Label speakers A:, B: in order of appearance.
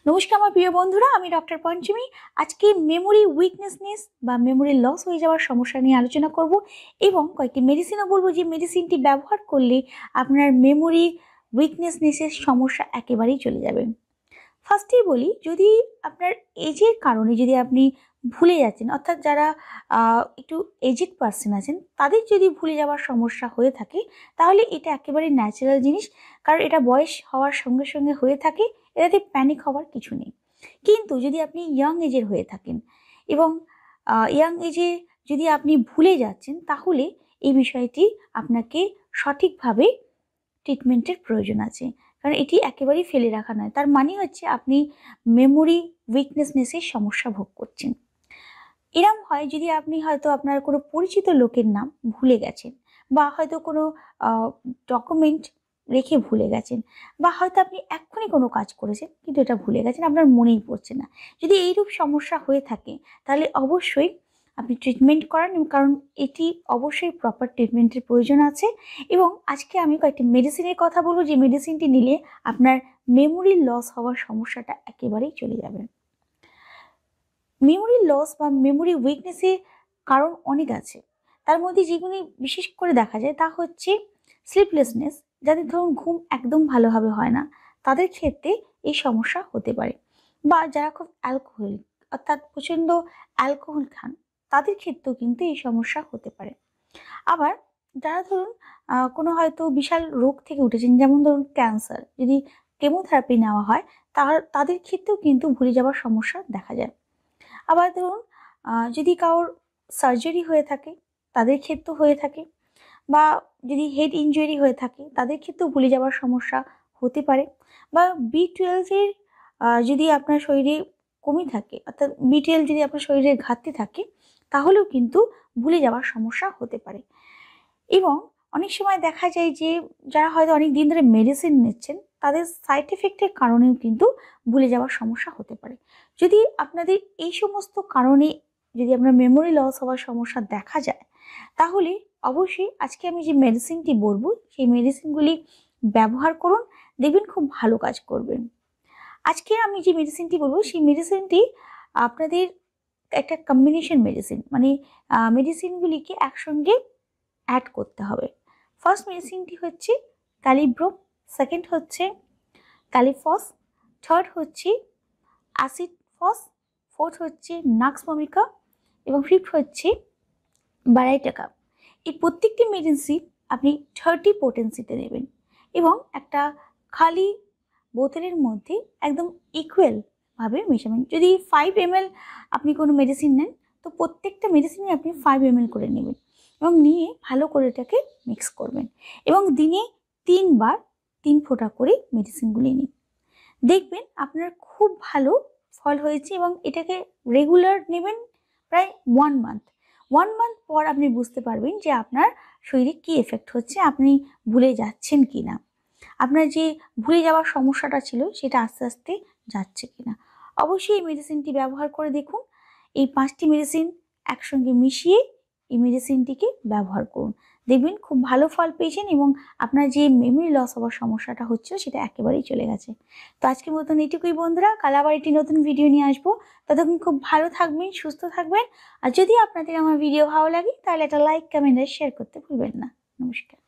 A: নমস্কার আমার প্রিয় বন্ধুরা, আমি ডক্টর পঞ্চমী। আজকে মেমোরি উইকনেসনেস বা মেমোরি লস হয়ে যাওয়ার সমস্যা নিয়ে আলোচনা করব এবং কয়েকটি মেডিসিনও বলবো যে মেডিসিনটি ব্যবহার করলে আপনার মেমোরি উইকনেসনেসের সমস্যা একেবারেই চলে যাবে। ফার্স্টেই বলি, যদি আপনার এজের কারণে যদি আপনি ভুলে যাচ্ছেন, অর্থাৎ যারা একটু এজেড পার্সন আছেন তাদের যদি ভুলে যাওয়ার সমস্যা হয়ে থাকে, তাহলে এটা একেবারে ন্যাচারাল জিনিস, কারণ এটা বয়স হওয়ার সঙ্গে সঙ্গে হয়ে থাকে, এটাতে প্যানিক হওয়ার কিছু নেই। কিন্তু যদি আপনি ইয়াং এজের হয়ে থাকেন এবং ইয়াং এজে যদি আপনি ভুলে যাচ্ছেন, তাহলে এই বিষয়টি আপনাকে সঠিকভাবে ট্রিটমেন্টের প্রয়োজন আছে, কারণ এটি একেবারেই ফেলে রাখা নয়। তার মানে হচ্ছে আপনি মেমোরি উইকনেসনেসের সমস্যা ভোগ করছেন। এরম হয় যদি আপনি হয়তো আপনার কোনো পরিচিত লোকের নাম ভুলে গেছেন, বা হয়তো কোনো ডকুমেন্ট রেখে ভুলে গেছেন, বা হয়তো আপনি এক্ষুনি কোনো কাজ করেছেন কিন্তু এটা ভুলে গেছেন, আপনার মনেই পড়ছে না। যদি এইরূপ সমস্যা হয়ে থাকে তাহলে অবশ্যই আপনি ট্রিটমেন্ট করান, কারণ এটি অবশ্যই প্রপার ট্রিটমেন্টের প্রয়োজন আছে। এবং আজকে আমি কয়েকটি মেডিসিনের কথা বলবো, যে মেডিসিনটি নিলে আপনার মেমোরি লস হওয়ার সমস্যাটা একেবারেই চলে যাবে। মেমোরি লস বা মেমোরি উইকনেসের কারণ অনেক আছে, তার মধ্যে যেগুলি বিশেষ করে দেখা যায় তা হচ্ছে স্লিপলেসনেস। যাদের ধরুন ঘুম একদম ভালোভাবে হয় না, তাদের ক্ষেত্রে এই সমস্যা হতে পারে। বা যারা খুব অ্যালকোহলিক, অর্থাৎ প্রচণ্ড অ্যালকোহল খান, তাদের ক্ষেত্রেও কিন্তু এই সমস্যা হতে পারে। আবার যারা ধরুন কোনো হয়তো বিশাল রোগ থেকে উঠেছেন, যেমন ধরুন ক্যান্সার, যদি কেমোথেরাপি নেওয়া হয় তাদের ক্ষেত্রেও কিন্তু ভুলে যাওয়ার সমস্যা দেখা যায়। আবার ধরুন যদি কারোর সার্জারি হয়ে থাকে তাদের ক্ষেত্রেও হয়ে থাকে, বা যদি হেড ইনজুরি হয়ে থাকে তাদের ক্ষেত্রেও ভুলে যাওয়ার সমস্যা হতে পারে। বা B12 যদি আপনার শরীরে কমে থাকে, অর্থাৎ B12 যদি আপনার শরীরে ঘাটতি থাকে, তাহলেও কিন্তু ভুলে যাওয়ার সমস্যা হতে পারে। এবং অনেক সময় দেখা যায় যে যারা হয়তো অনেক দিন ধরে মেডিসিন নিচ্ছেন, তাদের সাইড এফেক্টের কারণেও কিন্তু ভুলে যাওয়ার সমস্যা হতে পারে। যদি আপনাদের এই সমস্ত কারণে যদি আপনার মেমোরি লস হওয়ার সমস্যা দেখা যায়, তাহলে অবশ্যই আজকে আমি যে মেডিসিনটি বলবো সেই মেডিসিনগুলি ব্যবহার করুন, দেখবেন খুব ভালো কাজ করবেন। আজকে আমি যে মেডিসিনটি বলবো সেই মেডিসিনটি আপনাদের একটা কম্বিনেশন মেডিসিন, মানে মেডিসিনগুলিকে একসঙ্গে অ্যাড করতে হবে। ফার্স্ট মেডিসিনটি হচ্ছে ক্যালিব্রোম, সেকেন্ড হচ্ছে ক্যালিফস, থার্ড হচ্ছে অ্যাসিড ফস, ফোর্থ হচ্ছে নাক্স ভমিকা এবং ফিফথ হচ্ছে বারাইটাকা। এই প্রত্যেকটি মেডিসিন আপনি 30 পোটেন্সিতে নেবেন এবং একটা খালি বোতলের মধ্যে একদম ইকুয়ালভাবে মেশাবেন। যদি 5 ml আপনি কোনো মেডিসিন নেন, তো প্রত্যেকটা মেডিসিনই আপনি 5 ml করে নেবেন এবং নিয়ে ভালো করে এটাকে মিক্স করবেন এবং দিনে 3 বার 3 ফোঁটা করে মেডিসিনগুলি নিন। দেখবেন আপনার খুব ভালো ফল হয়েছে এবং এটাকে রেগুলার নেবেন প্রায় 1 মান্থ। 1 মান্থ পর আপনি বুঝতে পারবেন যে আপনার শরীরে কী এফেক্ট হচ্ছে, আপনি ভুলে যাচ্ছেন কি না, আপনার যে ভুলে যাওয়ার সমস্যাটা ছিল সেটা আস্তে আস্তে যাচ্ছে কিনা। অবশ্যই এই মেডিসিনটি ব্যবহার করে দেখুন। এই 5টি মেডিসিন একসঙ্গে মিশিয়ে এই মেডিসিনটিকে ব্যবহার করুন, দেখবেন খুব ভালো ফল পেয়েছেন এবং আপনার যে মেমোরি লস হওয়ার সমস্যাটা হচ্ছে সেটা একেবারেই চলে গেছে। তো আজকের মতন এইটুকুই বন্ধুরা, কাল আবার একটি নতুন ভিডিও নিয়ে আসবো। ততক্ষণ খুব ভালো থাকবেন, সুস্থ থাকবেন। আর যদি আপনাদের আমার ভিডিও ভালো লাগে তাহলে একটা লাইক, কমেন্ট আর শেয়ার করতে ভুলবেন না। নমস্কার।